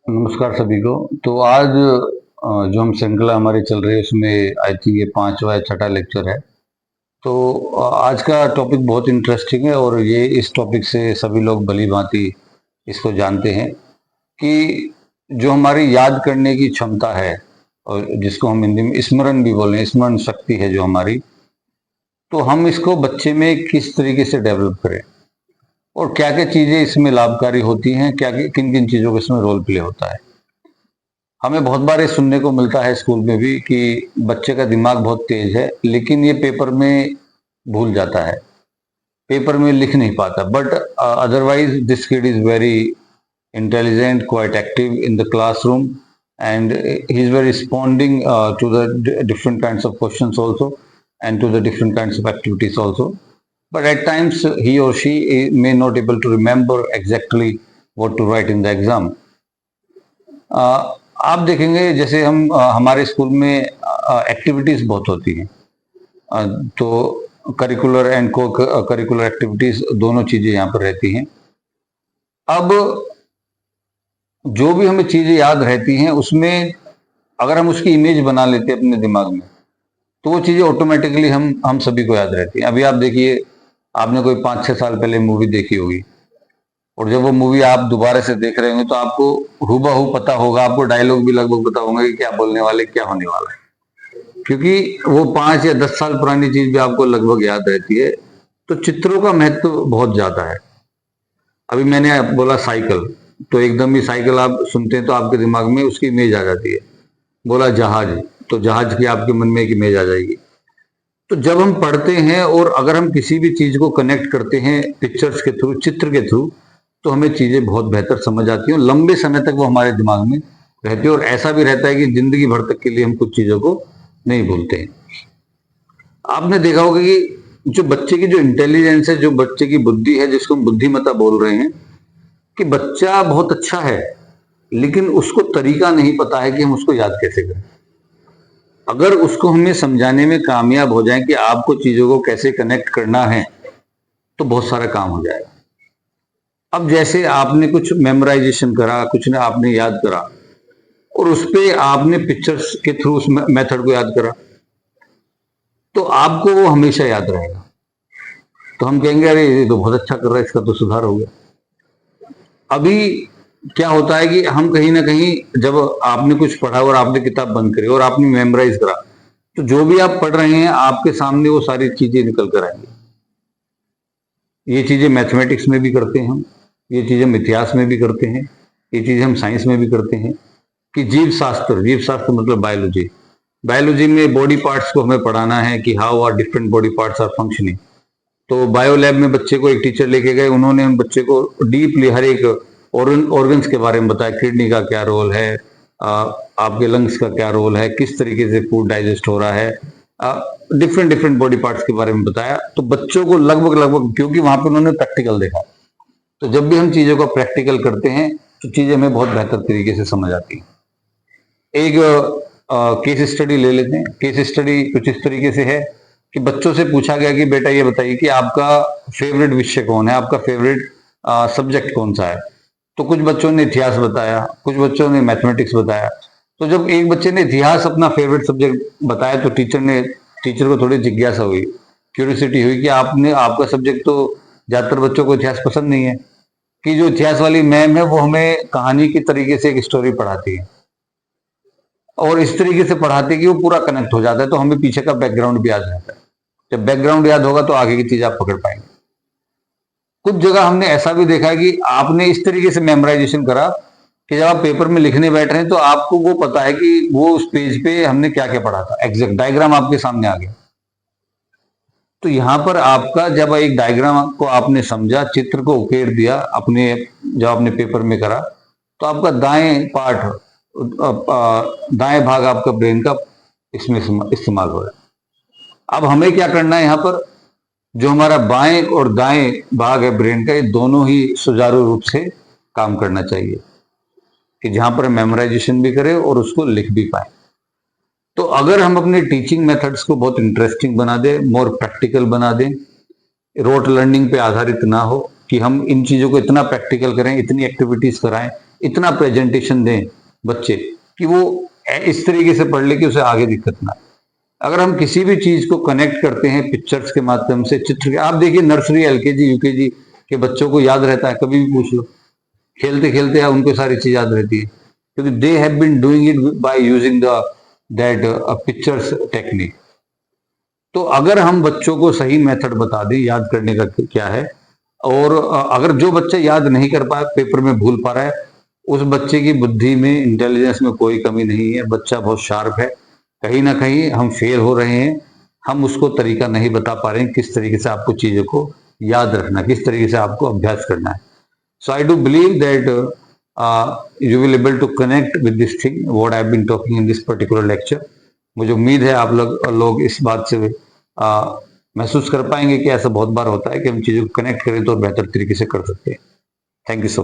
नमस्कार सभी को। तो आज जो हम श्रृंखला हमारी चल रही है उसमें आई थिंक ये पांचवा या छठा लेक्चर है। तो आज का टॉपिक बहुत इंटरेस्टिंग है और ये इस टॉपिक से सभी लोग भली भांति इसको जानते हैं कि जो हमारी याद करने की क्षमता है और जिसको हम हिंदी में स्मरण भी बोलें, स्मरण शक्ति है जो हमारी, तो हम इसको बच्चे में किस तरीके से डेवलप करें और क्या क्या चीजें इसमें लाभकारी होती हैं, क्या किन किन चीजों का इसमें रोल प्ले होता है। हमें बहुत बार ये सुनने को मिलता है स्कूल में भी कि बच्चे का दिमाग बहुत तेज है लेकिन ये पेपर में भूल जाता है, पेपर में लिख नहीं पाता। But otherwise this kid is very intelligent, quite active in the classroom and he is very responding to the different kinds of questions also and to the different kinds of activities also, but at times he or she may not able to remember exactly what to write in the exam. आप देखेंगे जैसे हम हमारे school में activities बहुत होती हैं, तो करिकुलर एंड को करिकुलर एक्टिविटीज दोनों चीजें यहाँ पर रहती हैं। अब जो भी हमें चीजें याद रहती हैं उसमें अगर हम उसकी इमेज बना लेते हैं अपने दिमाग में तो वो चीजें ऑटोमेटिकली हम सभी को याद रहती हैं। अभी आप देखिए, आपने कोई 5-6 साल पहले मूवी देखी होगी और जब वो मूवी आप दोबारा से देख रहे होंगे तो आपको हूबहू पता होगा, आपको डायलॉग भी लगभग पता होगा कि क्या बोलने वाले, क्या होने वाला है, क्योंकि वो 5 या 10 साल पुरानी चीज भी आपको लगभग याद रहती है। तो चित्रों का महत्व बहुत ज्यादा है। अभी मैंने बोला साइकिल, तो एकदम ही साइकिल आप सुनते हैं तो आपके दिमाग में उसकी इमेज आ जाती है। बोला जहाज, तो जहाज की आपके मन में एक इमेज आ जाएगी। तो जब हम पढ़ते हैं और अगर हम किसी भी चीज को कनेक्ट करते हैं पिक्चर्स के थ्रू, चित्र के थ्रू, तो हमें चीजें बहुत बेहतर समझ आती हैं और लंबे समय तक वो हमारे दिमाग में रहती है। और ऐसा भी रहता है कि जिंदगी भर तक के लिए हम कुछ चीजों को नहीं भूलते हैं। आपने देखा होगा कि जो बच्चे की जो इंटेलिजेंस है, जो बच्चे की बुद्धि है, जिसको हम बुद्धिमत्ता बोल रहे हैं, कि बच्चा बहुत अच्छा है लेकिन उसको तरीका नहीं पता है कि हम उसको याद कैसे करें। अगर उसको हमें समझाने में कामयाब हो जाए कि आपको चीजों को कैसे कनेक्ट करना है तो बहुत सारा काम हो जाएगा। अब जैसे आपने कुछ मेमोराइजेशन करा, कुछ ना आपने याद करा और उस पर आपने पिक्चर्स के थ्रू उस मेथड को याद करा तो आपको वो हमेशा याद रहेगा। तो हम कहेंगे अरे ये तो बहुत अच्छा कर रहा है, इसका तो सुधार हो गया। अभी क्या होता है कि हम कहीं ना कहीं जब आपने कुछ पढ़ा और आपने किताब बंद करी और आपने मेमोराइज करा तो जो भी आप पढ़ रहे हैं आपके सामने वो सारी चीजें निकल कर आएंगी। ये चीजें मैथमेटिक्स में भी करते हैं हम, ये चीजें हम इतिहास में भी करते हैं, ये चीजें हम साइंस में भी करते हैं। कि जीव शास्त्र मतलब बायोलॉजी, बायोलॉजी में बॉडी पार्ट्स को हमें पढ़ाना है कि how are different body parts are functioning. तो बायो लैब में बच्चे को एक टीचर लेके गए, उन्होंने बच्चे को डीपली हर एक ऑर्गन्स के बारे में बताया, किडनी का क्या रोल है, आपके लंग्स का क्या रोल है, किस तरीके से फूड डाइजेस्ट हो रहा है, डिफरेंट डिफरेंट बॉडी पार्ट्स के बारे में बताया। तो बच्चों को लगभग, क्योंकि वहां पर उन्होंने प्रैक्टिकल देखा, तो जब भी हम चीजों को प्रैक्टिकल करते हैं तो चीजें हमें बहुत बेहतर तरीके से समझ आती हैं। एक केस स्टडी ले लेते हैं। केस स्टडी कुछ इस तरीके से है कि बच्चों से पूछा गया कि बेटा ये बताइए कि आपका फेवरेट विषय कौन है, आपका फेवरेट सब्जेक्ट कौन सा है। तो कुछ बच्चों ने इतिहास बताया, कुछ बच्चों ने मैथमेटिक्स बताया। तो जब एक बच्चे ने इतिहास अपना फेवरेट सब्जेक्ट बताया तो टीचर को थोड़ी जिज्ञासा हुई, क्यूरियोसिटी हुई कि आपका सब्जेक्ट तो ज्यादातर बच्चों को इतिहास पसंद नहीं है, कि जो इतिहास वाली मैम है वो हमें कहानी की तरीके से एक स्टोरी पढ़ाती है और इस तरीके से पढ़ाती है कि वो पूरा कनेक्ट हो जाता है, तो हमें पीछे का बैकग्राउंड भी याद रहता है। जब बैकग्राउंड याद होगा तो आगे की चीज आप पकड़ पाएंगे। कुछ जगह हमने ऐसा भी देखा है कि आपने इस तरीके से मेमोराइजेशन करा कि जब आप पेपर में लिखने बैठ रहे हैं तो आपको वो पता है कि वो उस पेज पे हमने क्या क्या पढ़ा था, एग्जैक्ट डायग्राम आपके सामने आ गया। तो यहाँ पर आपका जब एक डायग्राम को आपने समझा, चित्र को उकेर दिया अपने, जब आपने पेपर में करा, तो आपका दाएं भाग आपका ब्रेन का इसमें इस्तेमाल हो रहा है। अब हमें क्या करना है, यहाँ पर जो हमारा बाएं और दाएं भाग है ब्रेन का, ये दोनों ही सुचारू रूप से काम करना चाहिए कि जहां पर मेमोराइजेशन भी करें और उसको लिख भी पाए। तो अगर हम अपने टीचिंग मेथड्स को बहुत इंटरेस्टिंग बना दें, मोर प्रैक्टिकल बना दें, रोट लर्निंग पे आधारित ना हो कि हम इन चीजों को इतना प्रैक्टिकल करें, इतनी एक्टिविटीज कराएं इतना प्रेजेंटेशन दें बच्चे कि वो इस तरीके से पढ़ ले कि उसे आगे दिक्कत ना आए। अगर हम किसी भी चीज को कनेक्ट करते हैं पिक्चर्स के माध्यम से, चित्र के, आप देखिए नर्सरी एलकेजी यूकेजी के बच्चों को याद रहता है, कभी भी पूछ लो, खेलते खेलते उनको सारी चीज याद रहती है, क्योंकि they have been doing it by using the that pictures technique. तो अगर हम बच्चों को सही मेथड बता दें याद करने का क्या है, और अगर जो बच्चा याद नहीं कर पाया, पेपर में भूल पा रहा है, उस बच्चे की बुद्धि में, इंटेलिजेंस में कोई कमी नहीं है, बच्चा बहुत शार्प है, कहीं ना कहीं हम फेल हो रहे हैं, हम उसको तरीका नहीं बता पा रहे हैं किस तरीके से आपको चीजों को याद रखना, किस तरीके से आपको अभ्यास करना है। So I do believe that you will able to connect with this thing what I have been talking in this particular lecture। मुझे उम्मीद है आप लोग इस बात से महसूस कर पाएंगे कि ऐसा बहुत बार होता है कि हम चीजों को कनेक्ट करें तो बेहतर तरीके से कर सकते हैं। Thank you so much.